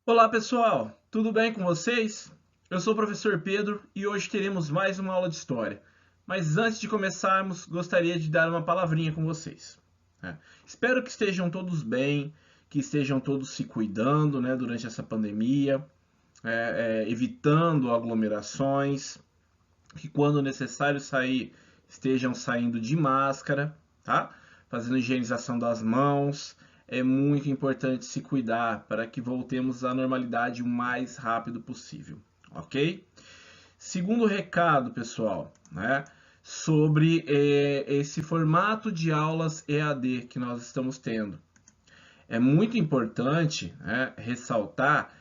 Olá pessoal, tudo bem com vocês? Eu sou o professor Pedro e hoje teremos mais uma aula de história. Mas antes de começarmos, gostaria de dar uma palavrinha com vocês. Espero que estejam todos bem, que estejam todos se cuidando, durante essa pandemia, evitando aglomerações, que quando necessário sair, estejam saindo de máscara, tá? Fazendo higienização das mãos. É muito importante se cuidar para que voltemos à normalidade o mais rápido possível, ok? Segundo recado, pessoal, sobre esse formato de aulas EAD que nós estamos tendo. É muito importante, ressaltar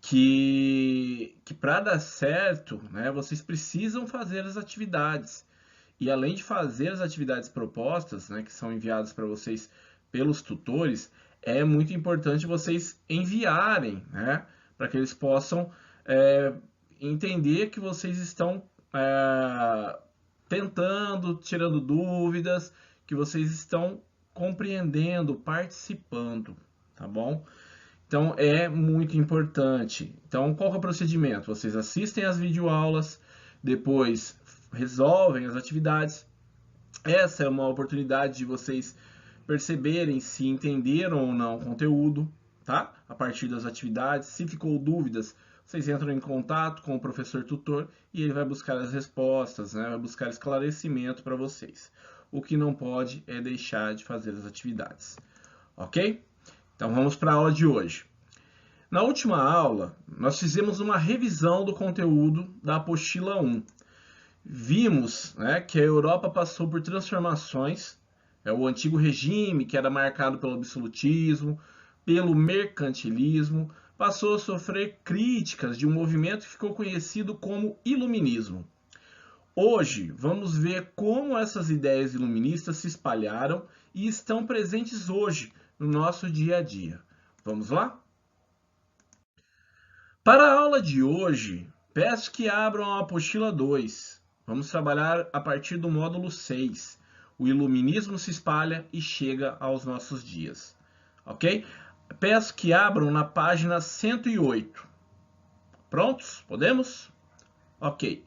que para dar certo, vocês precisam fazer as atividades. E além de fazer as atividades propostas, que são enviadas para vocês pelos tutores, é muito importante vocês enviarem, para que eles possam entender que vocês estão tentando, tirando dúvidas, que vocês estão compreendendo, participando, tá bom? Então é muito importante. Então qual que é o procedimento? Vocês assistem às videoaulas, depois resolvem as atividades. Essa é uma oportunidade de vocês perceberem se entenderam ou não o conteúdo, tá? A partir das atividades. Se ficou dúvidas, vocês entram em contato com o professor tutor e ele vai buscar as respostas, vai buscar esclarecimento para vocês. O que não pode é deixar de fazer as atividades, ok? Então vamos para a aula de hoje. Na última aula, nós fizemos uma revisão do conteúdo da apostila 1. Vimos, que a Europa passou por transformações, o antigo regime, que era marcado pelo absolutismo, pelo mercantilismo, passou a sofrer críticas de um movimento que ficou conhecido como iluminismo. Hoje, vamos ver como essas ideias iluministas se espalharam e estão presentes hoje no nosso dia a dia. Vamos lá? Para a aula de hoje, peço que abram a apostila 2. Vamos trabalhar a partir do módulo 6. O iluminismo se espalha e chega aos nossos dias. Ok? Peço que abram na página 108. Prontos? Podemos? Ok.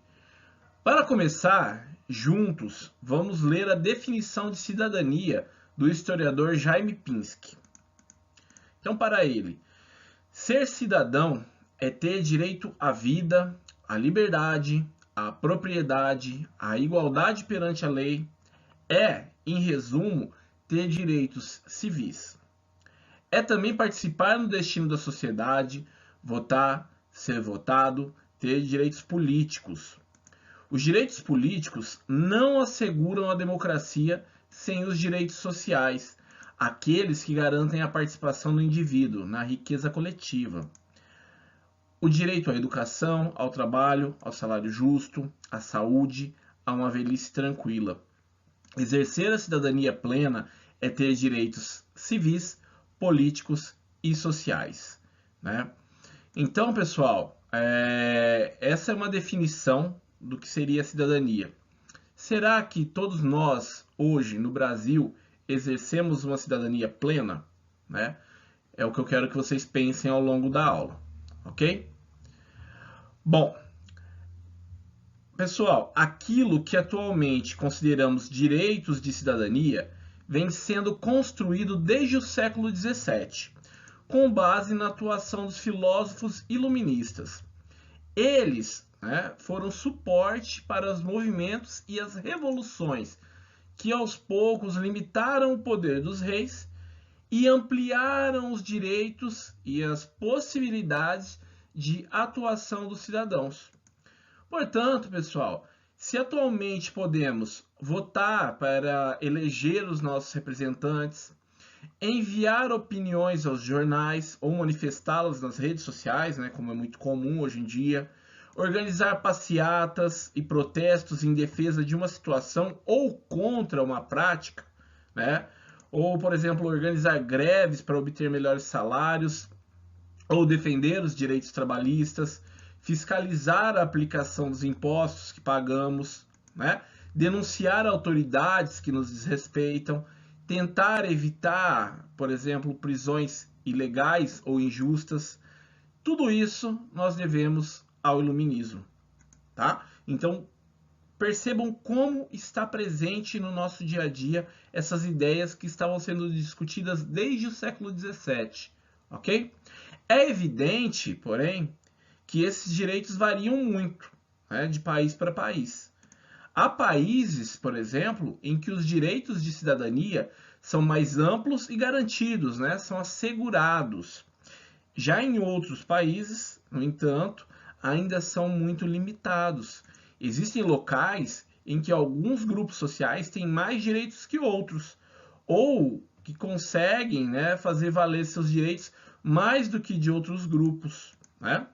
Para começar, juntos, vamos ler a definição de cidadania do historiador Jaime Pinsky. Então, para ele, ser cidadão é ter direito à vida, à liberdade, à propriedade, à igualdade perante a lei. É, em resumo, ter direitos civis. É também participar no destino da sociedade, votar, ser votado, ter direitos políticos. Os direitos políticos não asseguram a democracia sem os direitos sociais, aqueles que garantem a participação do indivíduo na riqueza coletiva. O direito à educação, ao trabalho, ao salário justo, à saúde, a uma velhice tranquila. Exercer a cidadania plena é ter direitos civis, políticos e sociais. Então, pessoal, essa é uma definição do que seria a cidadania. Será que todos nós, hoje, no Brasil, exercemos uma cidadania plena? É o que eu quero que vocês pensem ao longo da aula, ok? Bom, pessoal, aquilo que atualmente consideramos direitos de cidadania vem sendo construído desde o século XVII, com base na atuação dos filósofos iluministas. Eles foram suporte para os movimentos e as revoluções que aos poucos limitaram o poder dos reis e ampliaram os direitos e as possibilidades de atuação dos cidadãos. Portanto, pessoal, se atualmente podemos votar para eleger os nossos representantes, enviar opiniões aos jornais ou manifestá-las nas redes sociais, como é muito comum hoje em dia, organizar passeatas e protestos em defesa de uma situação ou contra uma prática, ou, por exemplo, organizar greves para obter melhores salários, ou defender os direitos trabalhistas, fiscalizar a aplicação dos impostos que pagamos, denunciar autoridades que nos desrespeitam, tentar evitar, por exemplo, prisões ilegais ou injustas. Tudo isso nós devemos ao iluminismo, tá? Então, percebam como está presente no nosso dia a dia essas ideias que estavam sendo discutidas desde o século XVII, ok? É evidente, porém, que esses direitos variam muito, né, de país para país. Há países, por exemplo, em que os direitos de cidadania são mais amplos e garantidos, né, são assegurados. Já em outros países, no entanto, ainda são muito limitados. Existem locais em que alguns grupos sociais têm mais direitos que outros, ou que conseguem, né, fazer valer seus direitos mais do que de outros grupos, né?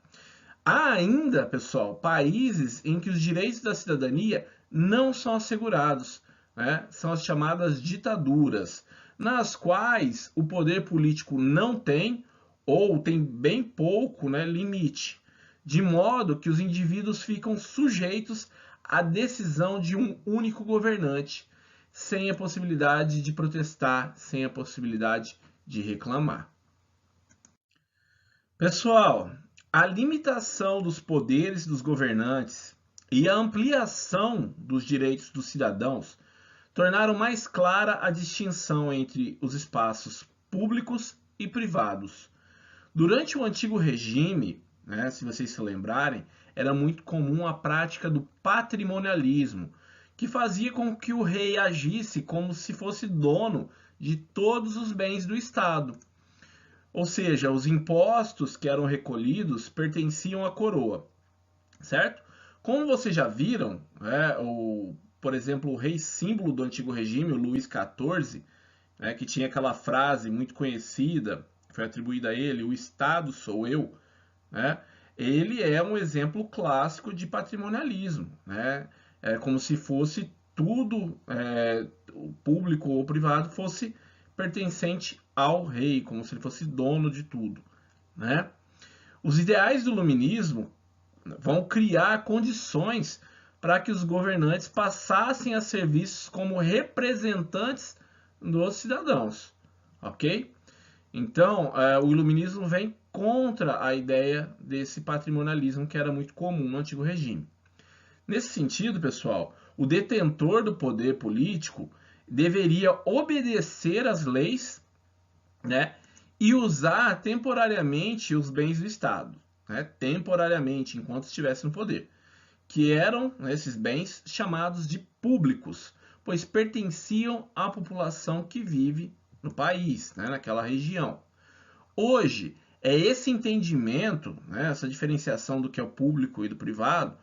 Há ainda, pessoal, países em que os direitos da cidadania não são assegurados, né? São as chamadas ditaduras, nas quais o poder político não tem ou tem bem pouco, né, limite, de modo que os indivíduos ficam sujeitos à decisão de um único governante, sem a possibilidade de protestar, sem a possibilidade de reclamar. Pessoal, a limitação dos poderes dos governantes e a ampliação dos direitos dos cidadãos tornaram mais clara a distinção entre os espaços públicos e privados. Durante o antigo regime, né, se vocês se lembrarem, era muito comum a prática do patrimonialismo, que fazia com que o rei agisse como se fosse dono de todos os bens do Estado. Ou seja, os impostos que eram recolhidos pertenciam à coroa, certo? Como vocês já viram, né, por exemplo, o rei símbolo do antigo regime, o Luís XIV, né, que tinha aquela frase muito conhecida, que foi atribuída a ele, o Estado sou eu, né? Ele é um exemplo clássico de patrimonialismo, né? É como se fosse tudo, o público ou privado, fosse pertencente ao rei, como se ele fosse dono de tudo, né? Os ideais do iluminismo vão criar condições para que os governantes passassem a ser vistos como representantes dos cidadãos, ok? Então, o iluminismo vem contra a ideia desse patrimonialismo que era muito comum no antigo regime. Nesse sentido, pessoal, o detentor do poder político deveria obedecer às leis, né, e usar temporariamente os bens do Estado, né, temporariamente, enquanto estivesse no poder, que eram, né, esses bens chamados de públicos, pois pertenciam à população que vive no país, né, naquela região. Hoje, é esse entendimento, né, essa diferenciação do que é o público e do privado,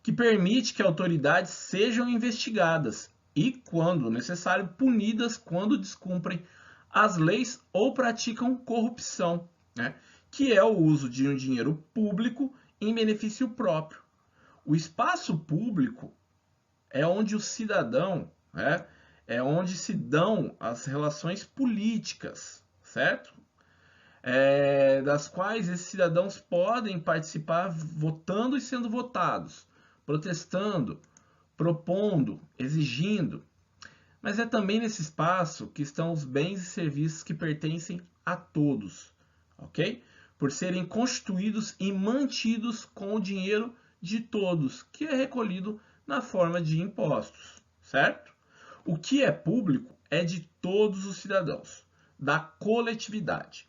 que permite que autoridades sejam investigadas e, quando necessário, punidas quando descumprem as leis ou praticam corrupção, né, que é o uso de um dinheiro público em benefício próprio. O espaço público é onde o cidadão, né, é onde se dão as relações políticas, certo? Das quais esses cidadãos podem participar votando e sendo votados, protestando, propondo, exigindo. Mas é também nesse espaço que estão os bens e serviços que pertencem a todos, ok? Por serem constituídos e mantidos com o dinheiro de todos, que é recolhido na forma de impostos, certo? O que é público é de todos os cidadãos, da coletividade.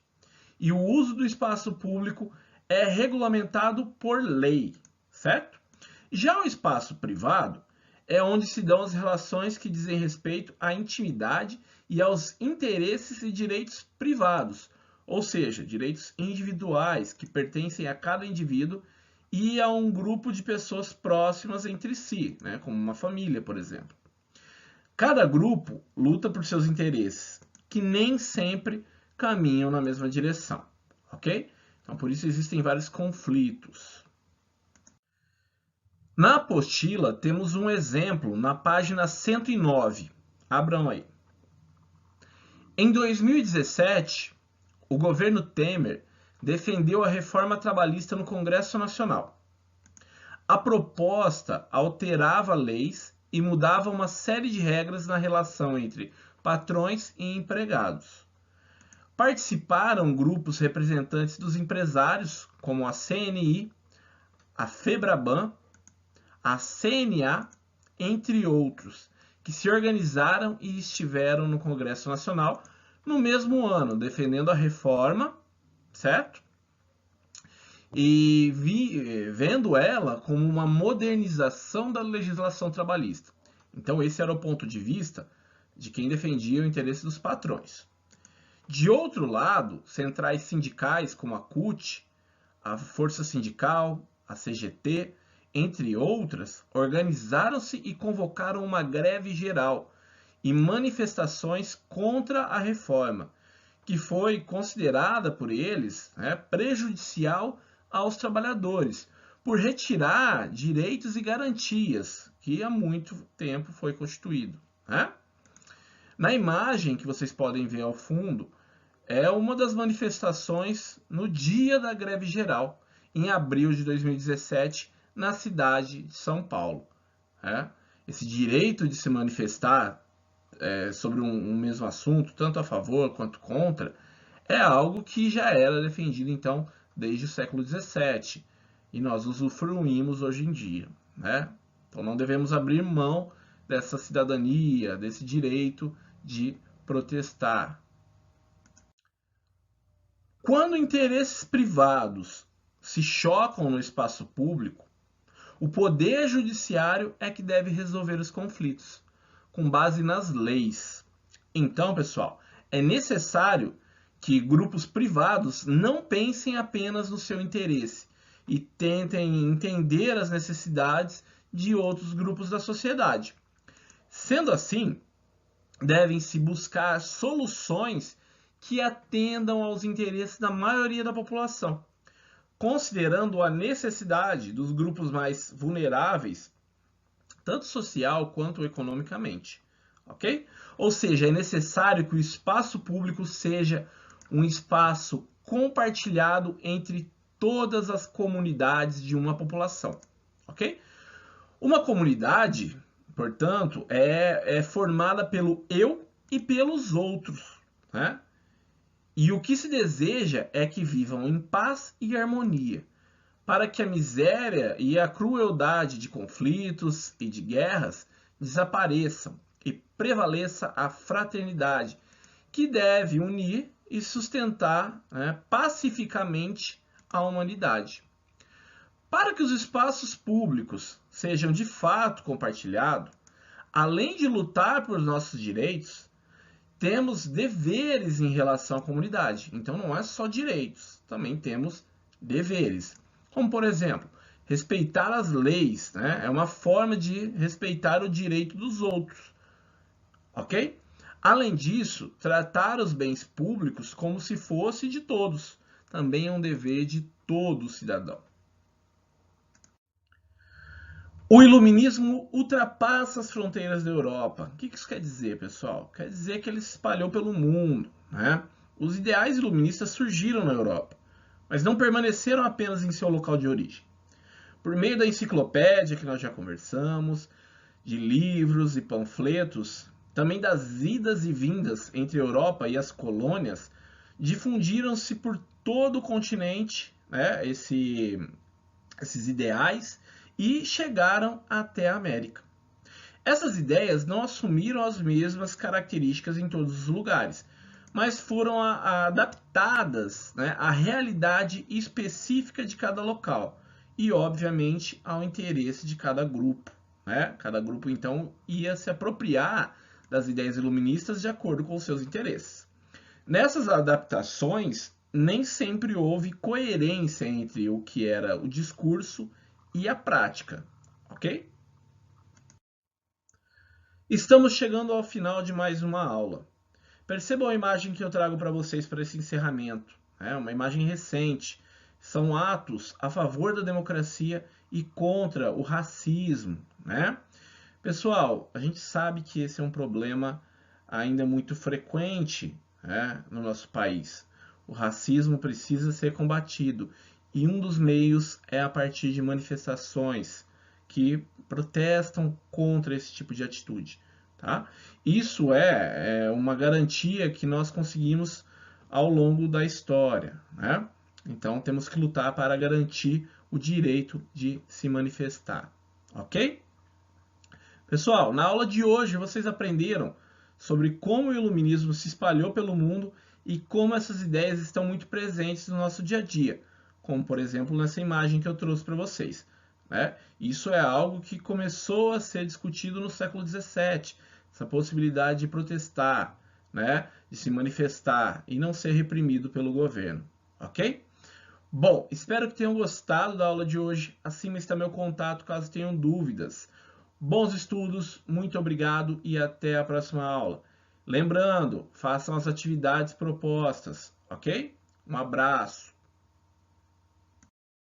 E o uso do espaço público é regulamentado por lei, certo? Já o espaço privado é onde se dão as relações que dizem respeito à intimidade e aos interesses e direitos privados, ou seja, direitos individuais que pertencem a cada indivíduo e a um grupo de pessoas próximas entre si, né, como uma família, por exemplo. Cada grupo luta por seus interesses, que nem sempre caminham na mesma direção, ok? Então, por isso existem vários conflitos. Na apostila, temos um exemplo na página 109. Abram aí. Em 2017, o governo Temer defendeu a reforma trabalhista no Congresso Nacional. A proposta alterava leis e mudava uma série de regras na relação entre patrões e empregados. Participaram grupos representantes dos empresários, como a CNI, a FEBRABAN, a CNA, entre outros, que se organizaram e estiveram no Congresso Nacional no mesmo ano, defendendo a reforma, certo? E vendo ela como uma modernização da legislação trabalhista. Então, esse era o ponto de vista de quem defendia o interesse dos patrões. De outro lado, centrais sindicais como a CUT, a Força Sindical, a CGT, entre outras, organizaram-se e convocaram uma greve geral e manifestações contra a reforma, que foi considerada por eles, prejudicial aos trabalhadores, por retirar direitos e garantias que há muito tempo foi constituído. Na imagem que vocês podem ver ao fundo, é uma das manifestações no dia da greve geral, em abril de 2017, na cidade de São Paulo. Esse direito de se manifestar sobre um mesmo assunto, tanto a favor quanto contra, é algo que já era defendido, então, desde o século XVII, e nós usufruímos hoje em dia. Então não devemos abrir mão dessa cidadania, desse direito de protestar. Quando interesses privados se chocam no espaço público, o Poder Judiciário é que deve resolver os conflitos, com base nas leis. Então, pessoal, é necessário que grupos privados não pensem apenas no seu interesse e tentem entender as necessidades de outros grupos da sociedade. Sendo assim, devem-se buscar soluções que atendam aos interesses da maioria da população, considerando a necessidade dos grupos mais vulneráveis, tanto social quanto economicamente, ok? Ou seja, é necessário que o espaço público seja um espaço compartilhado entre todas as comunidades de uma população, ok? Uma comunidade, portanto, é formada pelo eu e pelos outros, E o que se deseja é que vivam em paz e harmonia, para que a miséria e a crueldade de conflitos e de guerras desapareçam e prevaleça a fraternidade, que deve unir e sustentar pacificamente a humanidade. Para que os espaços públicos sejam de fato compartilhados, além de lutar por nossos direitos, temos deveres em relação à comunidade. Então não é só direitos, também temos deveres. Como, por exemplo, respeitar as leis, é uma forma de respeitar o direito dos outros, ok? Além disso, tratar os bens públicos como se fosse de todos, também é um dever de todo cidadão. O iluminismo ultrapassa as fronteiras da Europa. O que isso quer dizer, pessoal? Quer dizer que ele se espalhou pelo mundo. Os ideais iluministas surgiram na Europa, mas não permaneceram apenas em seu local de origem. Por meio da enciclopédia, que nós já conversamos, de livros e panfletos, também das idas e vindas entre a Europa e as colônias, difundiram-se por todo o continente esses ideais e chegaram até a América. Essas ideias não assumiram as mesmas características em todos os lugares, mas foram adaptadas à realidade específica de cada local e, obviamente, ao interesse de cada grupo. Cada grupo, então, ia se apropriar das ideias iluministas de acordo com os seus interesses. Nessas adaptações, nem sempre houve coerência entre o que era o discurso e a prática, ok? Estamos chegando ao final de mais uma aula. Percebam a imagem que eu trago para vocês para esse encerramento. Uma imagem recente. São atos a favor da democracia e contra o racismo. Pessoal, a gente sabe que esse é um problema ainda muito frequente no nosso país. O racismo precisa ser combatido. E um dos meios é a partir de manifestações que protestam contra esse tipo de atitude. Isso é uma garantia que nós conseguimos ao longo da história, né? Então temos que lutar para garantir o direito de se manifestar, ok? Pessoal, na aula de hoje vocês aprenderam sobre como o iluminismo se espalhou pelo mundo e como essas ideias estão muito presentes no nosso dia a dia, como por exemplo nessa imagem que eu trouxe para vocês, né? Isso é algo que começou a ser discutido no século XVII, essa possibilidade de protestar, né? De se manifestar e não ser reprimido pelo governo, ok? Bom, espero que tenham gostado da aula de hoje. Acima está meu contato caso tenham dúvidas. Bons estudos, muito obrigado e até a próxima aula. Lembrando, façam as atividades propostas, ok? Um abraço.